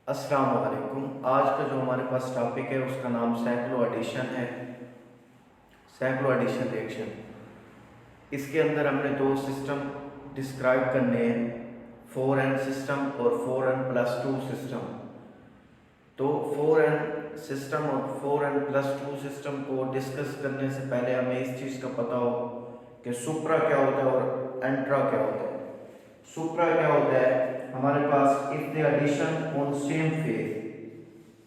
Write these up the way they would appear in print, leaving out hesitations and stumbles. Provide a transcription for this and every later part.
अस्सलाम वालेकुम। आज का जो हमारे पास टॉपिक है उसका नाम सैक्लो एडिशन है। सैक्लो एडिशन रिएक्शन, इसके अंदर हमने दो सिस्टम डिस्क्राइब करने हैं, 4n सिस्टम और 4n+2 सिस्टम। तो 4n सिस्टम और 4n+2 सिस्टम को डिस्कस करने से पहले हमें इस चीज़ का पता हो कि सुप्रा क्या होता है और एंट्रा क्या होता है। सुप्रा क्या होता है, हमारे पास if the addition on same phase,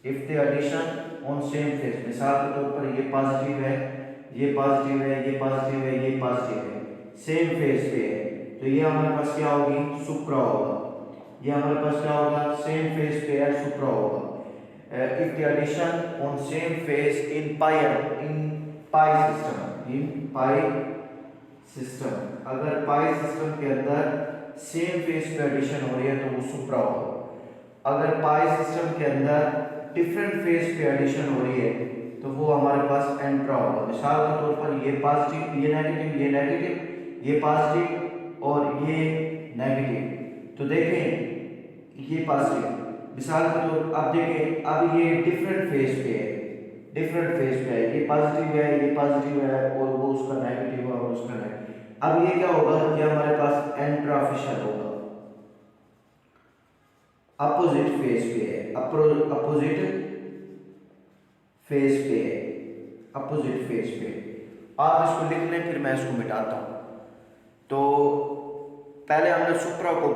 if the addition on same phase, मिसाल के तौर पर ये पॉजिटिव है, ये पॉजिटिव है, ये पॉजिटिव है, ये पॉजिटिव है, सेम फेज पे है, तो ये हमारे पास क्या होगी, सुप्रा होगा। ये हमारे पास क्या होगा, सेम फेज पे है, सुप्रा होगा। If the addition on same phase in pi system, in pi system, अगर पाई सिस्टम के अंदर सेम फेज पे एडिशन हो रही है तो वो सुप्रा होगा। अगर पाई सिस्टम के अंदर डिफरेंट फेज पे एडिशन हो रही है तो वो हमारे पास एंट्रा होगा। मिसाल के तौर पर ये पॉजिटिव, ये नेगेटिव, ये नेगेटिव, ये पॉजिटिव और ये नेगेटिव, तो देखें ये पॉजिटिव, मिसाल के तौर अब देखें, अब ये डिफरेंट फेज पे है, डिफरेंट फेज पे है, ये पॉजिटिव है, ये पॉजिटिव है और वो उसका नेगेटिव है और उसका नेगेटिव। अब ये क्या होगा, ये हमारे पास एंट्रा फिशर होगा, अपोजिट फेज पे है, अपोजिट फेज पे है, अपोजिट फेज पे। आप इसको लिख लें, फिर मैं इसको मिटाता हूं। तो पहले हमने सुप्रा को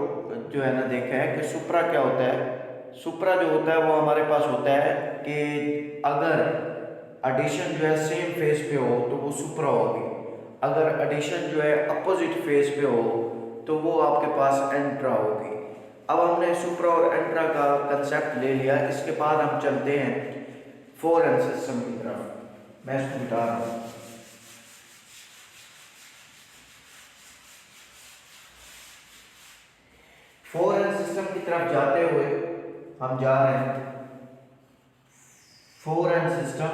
जो है ना देखा है कि सुप्रा क्या होता है। सुप्रा जो होता है वो हमारे पास होता है कि अगर एडिशन जो है सेम फेज पे हो तो वो सुप्रा होगी, अगर एडिशन जो है अपोजिट फेज पे हो तो वो आपके पास एंट्रा होगी। अब हमने सुप्रा और एंट्रा का कंसेप्ट ले लिया, इसके बाद हम चलते हैं 4n सिस्टम की तरफ। मैं इसको मिटा रहा हूँ। 4n सिस्टम की तरफ जाते हुए हम जा रहे हैं 4n सिस्टम,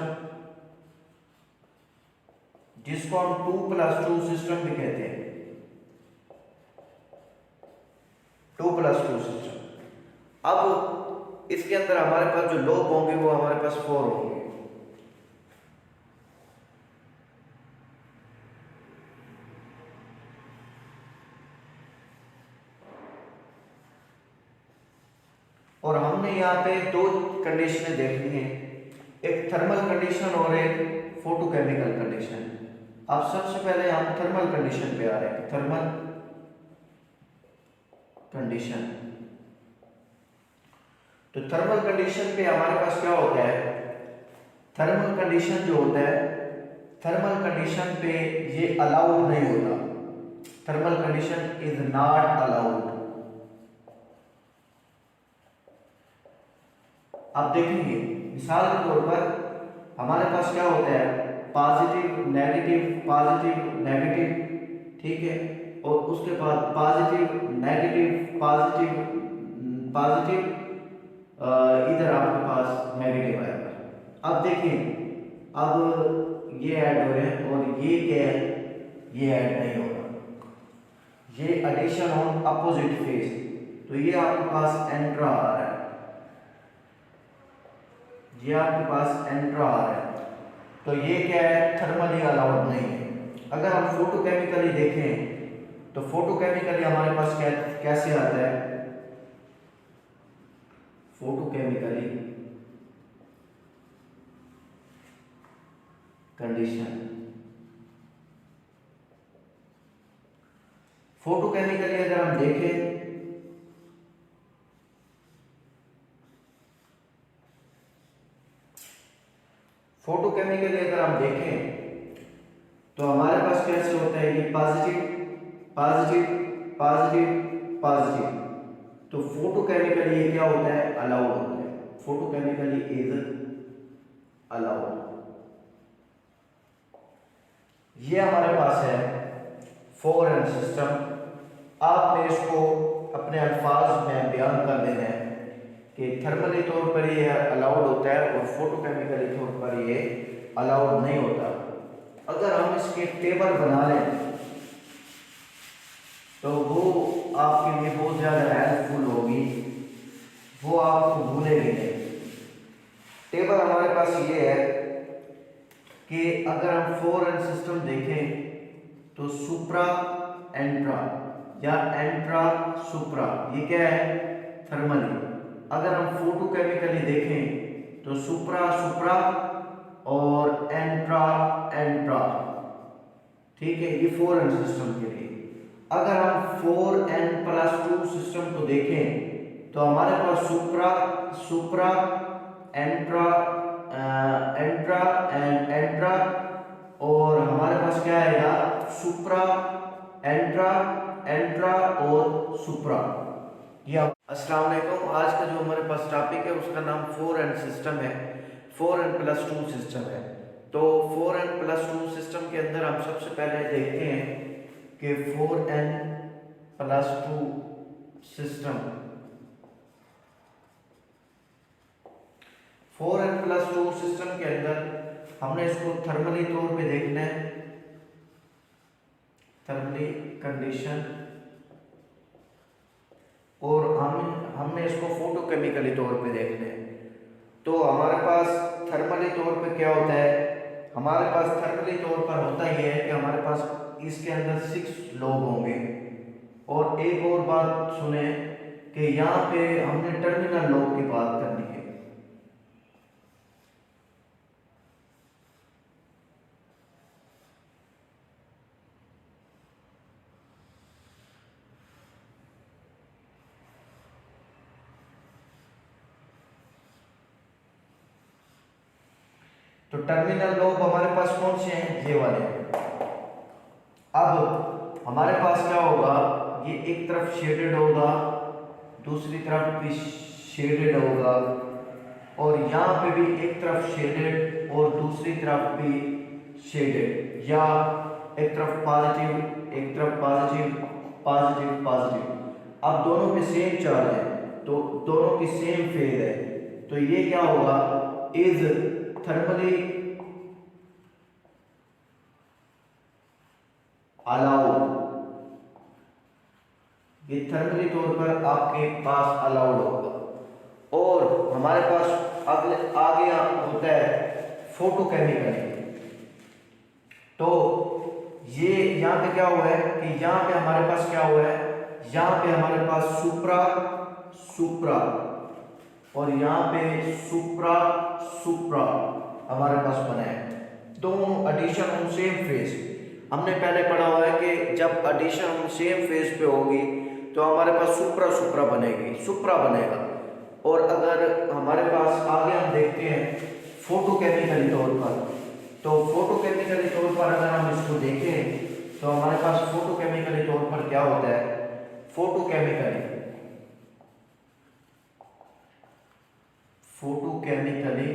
जिसको हम 2+2 सिस्टम भी कहते हैं, 2+2 सिस्टम। अब इसके अंदर हमारे पास जो लोब होंगे वो हमारे पास 4 होंगे। और हमने यहाँ पे दो कंडीशनें देखनी है, एक थर्मल कंडीशन और एक फोटोकेमिकल कंडीशन। अब सबसे पहले हम थर्मल कंडीशन पे आ रहे हैं, थर्मल कंडीशन। तो थर्मल कंडीशन पे हमारे पास क्या होता है, थर्मल कंडीशन जो होता है, थर्मल कंडीशन पे ये अलाउड नहीं होता, thermal condition is not allowed. आप देखेंगे मिसाल के तौर पर हमारे पास क्या होता है, पॉजिटिव नेगेटिव, पॉजिटिव नेगेटिव, ठीक है, और उसके बाद पॉजिटिव नेगेटिव पॉजिटिव पॉजिटिव, इधर आपके पास नेगेटिव आएगा। अब देखिए, अब ये ऐड हो रहे हैं और ये क्या है, ये ऐड नहीं होगा, ये एडिशन ऑन अपोजिट फेज, तो ये आपके पास एंट्रा आ रहा है, ये आपके पास एंट्रा आ रहा है, तो ये क्या है, थर्मली अलाउड नहीं है। अगर हम फोटोकेमिकली देखें तो फोटोकेमिकली हमारे पास कैसे आता है, फोटोकेमिकली कंडीशन, फोटोकेमिकली अगर हम देखें फोटोकेमिकली अगर हम देखें तो हमारे पास कैसे होता है, ये पॉजिटिव पॉजिटिव पॉजिटिव पॉजिटिव, तो फोटोकेमिकली ये क्या होता है, अलाउड होता है, फोटोकेमिकली इज अलाउड। ये हमारे पास है 4n सिस्टम। आपने इसको अपने अल्फाज में बयान कर देना है कि थर्मली तौर पर ये अलाउड होता है और फोटोकेमिकली तौर पर ये अलाउड नहीं होता। अगर हम इसकी टेबल बना लें तो वो आपके लिए बहुत ज़्यादा हेल्पफुल होगी। वो आपको भूलेंगे नहीं। टेबल हमारे पास ये है कि अगर हम फोर एन सिस्टम देखें तो सुप्रा एंट्रा या एंट्रा सुप्रा, ये क्या है? थर्मली। अगर हम फोटोकेमिकली देखें तो सुप्रा सुप्रा और एंट्रा एंट्रा। ठीक है, ये 4n सिस्टम के लिए। अगर हम 4n+2 सिस्टम को देखें तो हमारे पास सुप्रा सुप्रा एंट्रा एंट्रा एंड एंट्रा, और हमारे पास क्या आएगा? सुप्रा एंट्रा एंट्रा और सुप्रा। या अस्सलाम वालेकुम। आज का जो हमारे पास टॉपिक है उसका नाम 4n सिस्टम है, 4n+2 सिस्टम है। तो 4n+2 सिस्टम के अंदर हम सबसे पहले देखते हैं कि 4n+2 सिस्टम, 4n+2 सिस्टम के अंदर हमने इसको थर्मली तौर पे देखना है, थर्मली कंडीशन, और हमने इसको फोटोकेमिकली तौर पे देखना है। तो हमारे पास थर्मली तौर पे क्या होता है? हमारे पास थर्मली तौर पर होता ही है कि हमारे पास इसके अंदर 6 लोग होंगे। और एक और बात सुने कि यहाँ पे हमने टर्मिनल लोग की बात करनी है। तो टर्मिनल लोब हमारे पास कौन से हैं? ये वाले। अब हमारे पास क्या होगा? ये एक तरफ शेडेड होगा, दूसरी तरफ भी शेडेड होगा, और यहाँ पे भी एक तरफ शेडेड और दूसरी तरफ भी शेडेड, या एक तरफ पॉजिटिव एक तरफ पॉजिटिव पॉजिटिव पॉजिटिव। अब दोनों पे सेम चार्ज है तो दोनों की सेम फेज है, तो ये क्या होगा? इज थर्मली अलाउड, ये थर्मली तौर पर आपके पास अलाउड होगा। और हमारे पास आगे होता है फोटोकेमिकली। तो ये यहाँ पे क्या हुआ है कि यहाँ पे हमारे पास क्या हुआ है? यहाँ पे हमारे पास सुप्रा सुप्रा और यहाँ पे सुप्रा सुप्रा हमारे पास बना है, दोनों एडिशन ऑन सेम फेज। हमने पहले पढ़ा हुआ है कि जब एडिशन ऑन सेम फेज पे होगी तो हमारे पास सुप्रा सुप्रा बनेगी, सुप्रा बनेगा। और अगर हमारे पास आगे हम देखते हैं फोटोकेमिकली तौर पर, तो फोटोकेमिकली तौर पर अगर हम इसको देखें तो हमारे पास फोटोकेमिकली तौर पर क्या होता है? फोटोकेमिकली फोटोकेमिकली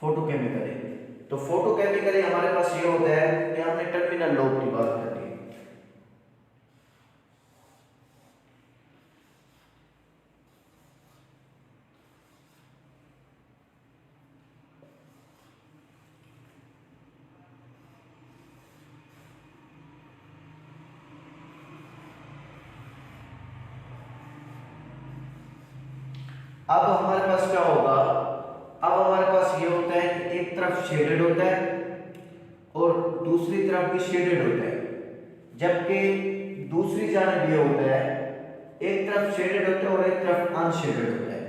फोटोकेमिकली तो फोटोकेमिकली हमारे पास ये होता है कि हमने टर्मिनल लोब की बात करनी है। अब हमारे पास क्या होगा? अब हमारे पास ये होता है कि एक तरफ शेडेड होता है और दूसरी तरफ भी शेडेड होता है, जबकि दूसरी जानब ये होता है एक तरफ शेडेड होता है और एक तरफ अनशेडेड होता है।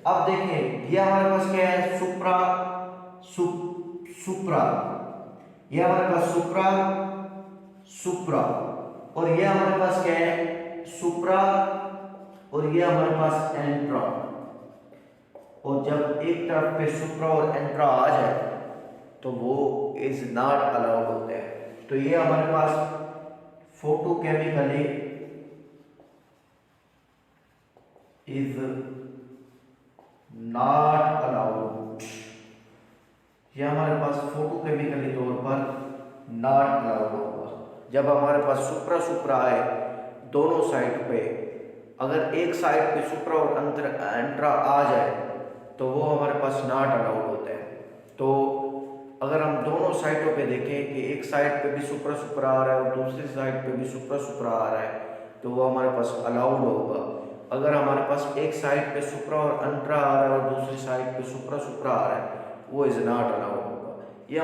अब देखें, ये हमारे पास क्या है? सुप्रा सुप्रा, ये हमारे पास सुप्रा सुप्रा, और ये हमारे पास क्या है? सुप्रा, और ये हमारे पास एंट्रा। और जब एक तरफ पे सुप्रा और एंट्रा आ जाए तो वो इज नॉट अलाउड होते हैं। तो ये हमारे पास फोटोकेमिकली इज नॉट अलाउड, ये हमारे पास फोटोकेमिकली तौर पर नॉट अलाउड होगा। जब हमारे पास सुप्रा सुप्रा आए दोनों साइड पे, अगर एक साइड पे सुप्रा और एंट्रा आ जाए तो वो हमारे पास नॉट अलाउड होता है। तो अगर हम दोनों साइडों पे देखें कि एक साइड पे भी सुप्रा सुप्रा आ रहा है और दूसरी साइड पे भी सुप्रा सुप्रा आ रहा है तो वो हमारे पास अलाउड होगा। अगर हमारे पास एक साइड पे सुप्रा और अंट्रा आ रहा है और दूसरी साइड पे सुप्रा सुप्रा आ रहा है, वो इज नॉट अलाउड होगा। ये